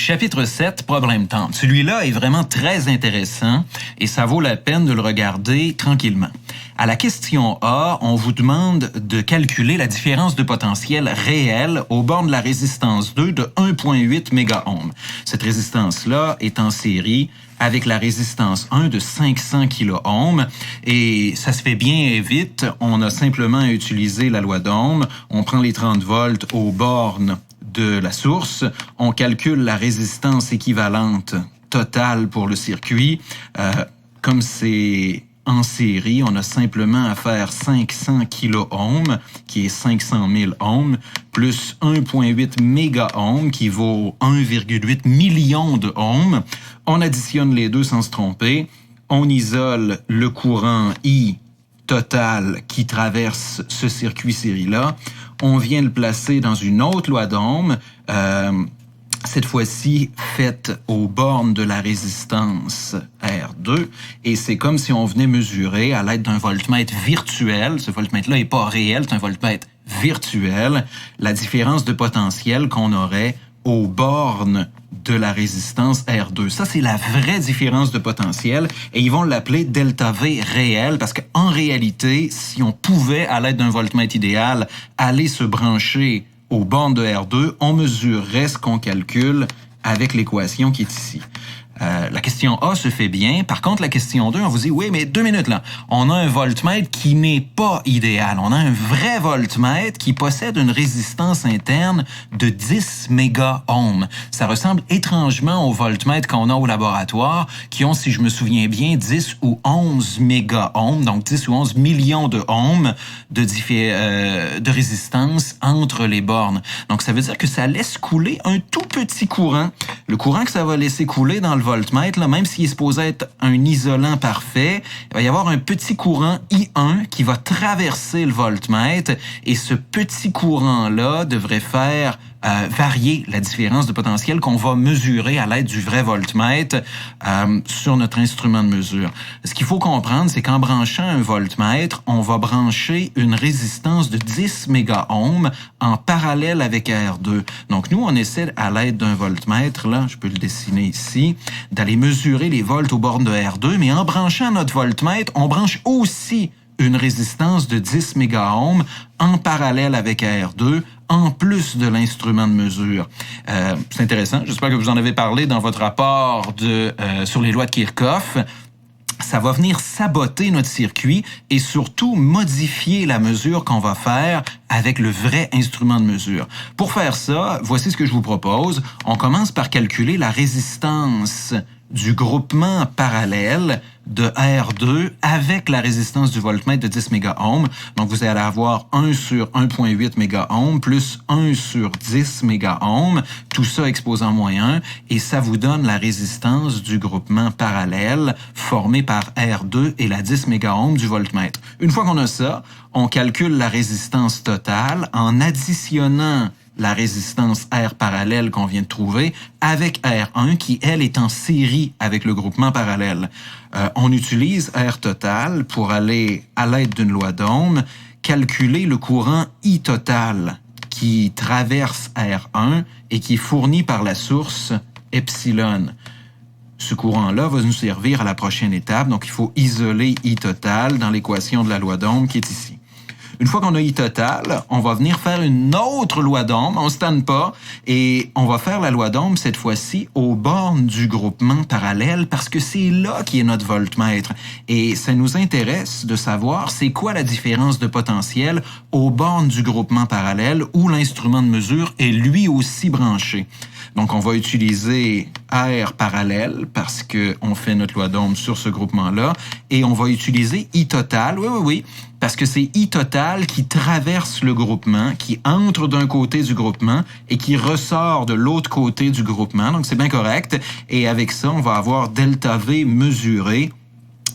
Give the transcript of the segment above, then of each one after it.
Chapitre 7, problème tendre. Celui-là est vraiment très intéressant et ça vaut la peine de le regarder tranquillement. À la question A, on vous demande de calculer la différence de potentiel réel au bord de la résistance 2 de 1,8 mégaohms. Cette résistance-là est en série avec la résistance 1 de 500 kiloohms et ça se fait bien et vite. On a simplement utilisé la loi d'Ohm. On prend les 30 volts aux bornes de la source, on calcule la résistance équivalente totale pour le circuit. Comme c'est en série, on a simplement à faire 500 kiloohms, qui est 500 000 ohms, plus 1,8 mégaohms, qui vaut 1,8 million de ohms. On additionne les deux sans se tromper. On isole le courant I total qui traverse ce circuit série-là. On vient le placer dans une autre loi d'Ohm, cette fois-ci faite aux bornes de la résistance R2, et c'est comme si on venait mesurer à l'aide d'un voltmètre virtuel, ce voltmètre-là n'est pas réel, c'est un voltmètre virtuel, la différence de potentiel qu'on aurait aux bornes de la résistance R2. Ça, c'est la vraie différence de potentiel et ils vont l'appeler delta V réel parce qu'en réalité, si on pouvait, à l'aide d'un voltmètre idéal, aller se brancher aux bornes de R2, on mesurerait ce qu'on calcule avec l'équation qui est ici. La question A se fait bien. Par contre, la question 2, on vous dit, oui, mais 2 minutes là. On a un voltmètre qui n'est pas idéal. On a un vrai voltmètre qui possède une résistance interne de 10 mégaohms. Ça ressemble étrangement aux voltmètres qu'on a au laboratoire, qui ont, si je me souviens bien, 10 ou 11 mégaohms, donc 10 ou 11 millions de ohms de résistance entre les bornes. Donc, ça veut dire que ça laisse couler un tout petit courant. Le courant que ça va laisser couler dans le voltmètre, là, même s'il est supposé être un isolant parfait, il va y avoir un petit courant I1 qui va traverser le voltmètre et ce petit courant-là devrait faire varier la différence de potentiel qu'on va mesurer à l'aide du vrai voltmètre sur notre instrument de mesure. Ce qu'il faut comprendre, c'est qu'en branchant un voltmètre, on va brancher une résistance de 10 mégaohms en parallèle avec R2. Donc nous, on essaie à l'aide d'un voltmètre, là, je peux le dessiner ici, d'aller mesurer les volts aux bornes de R2, mais en branchant notre voltmètre, on branche aussi une résistance de 10 mégaohms en parallèle avec R2, en plus de l'instrument de mesure. C'est intéressant. J'espère que vous en avez parlé dans votre rapport sur les lois de Kirchhoff. Ça va venir saboter notre circuit et surtout modifier la mesure qu'on va faire avec le vrai instrument de mesure. Pour faire ça, voici ce que je vous propose. On commence par calculer la résistance du groupement parallèle de R2 avec la résistance du voltmètre de 10 mégaohms. Donc, vous allez avoir 1 sur 1,8 mégaohms plus 1 sur 10 mégaohms, tout ça exposant moins 1, et ça vous donne la résistance du groupement parallèle formé par R2 et la 10 mégaohms du voltmètre. Une fois qu'on a ça, on calcule la résistance totale en additionnant la résistance R parallèle qu'on vient de trouver avec R1 qui, elle, est en série avec le groupement parallèle. On utilise R total pour aller, à l'aide d'une loi d'Ohm, calculer le courant I total qui traverse R1 et qui est fourni par la source epsilon. Ce courant-là va nous servir à la prochaine étape, donc il faut isoler I total dans l'équation de la loi d'Ohm qui est ici. Une fois qu'on a I total, on va venir faire une autre loi d'Ohm, on ne se tanne pas, et on va faire la loi d'Ohm cette fois-ci aux bornes du groupement parallèle parce que c'est là qui est notre voltmètre. Et ça nous intéresse de savoir c'est quoi la différence de potentiel aux bornes du groupement parallèle où l'instrument de mesure est lui aussi branché. Donc, on va utiliser R parallèle parce qu'on fait notre loi d'Ohm sur ce groupement-là. Et on va utiliser I total, oui, parce que c'est I total qui traverse le groupement, qui entre d'un côté du groupement et qui ressort de l'autre côté du groupement. Donc, c'est bien correct. Et avec ça, on va avoir delta V mesuré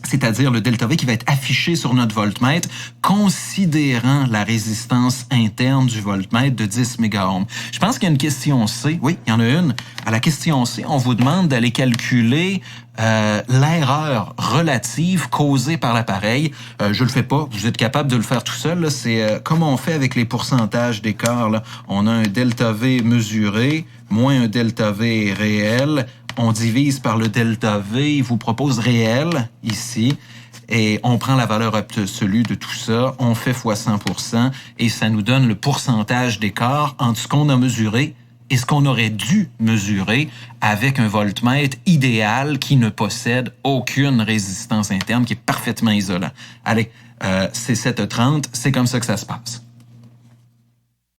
c'est-à-dire le delta V qui va être affiché sur notre voltmètre, considérant la résistance interne du voltmètre de 10 mégaohms. Je pense qu'il y a une question C. Oui, il y en a une. À la question C, on vous demande d'aller calculer l'erreur relative causée par l'appareil. Je le fais pas. Vous êtes capable de le faire tout seul. C'est comme on fait avec les pourcentages d'écart. On a un delta V mesuré moins un delta V réel. On divise par le delta V, il vous propose réel ici, et on prend la valeur absolue de tout ça, on fait fois 100%, et ça nous donne le pourcentage d'écart entre ce qu'on a mesuré et ce qu'on aurait dû mesurer avec un voltmètre idéal qui ne possède aucune résistance interne, qui est parfaitement isolant. Allez, c'est 7h30, c'est comme ça que ça se passe.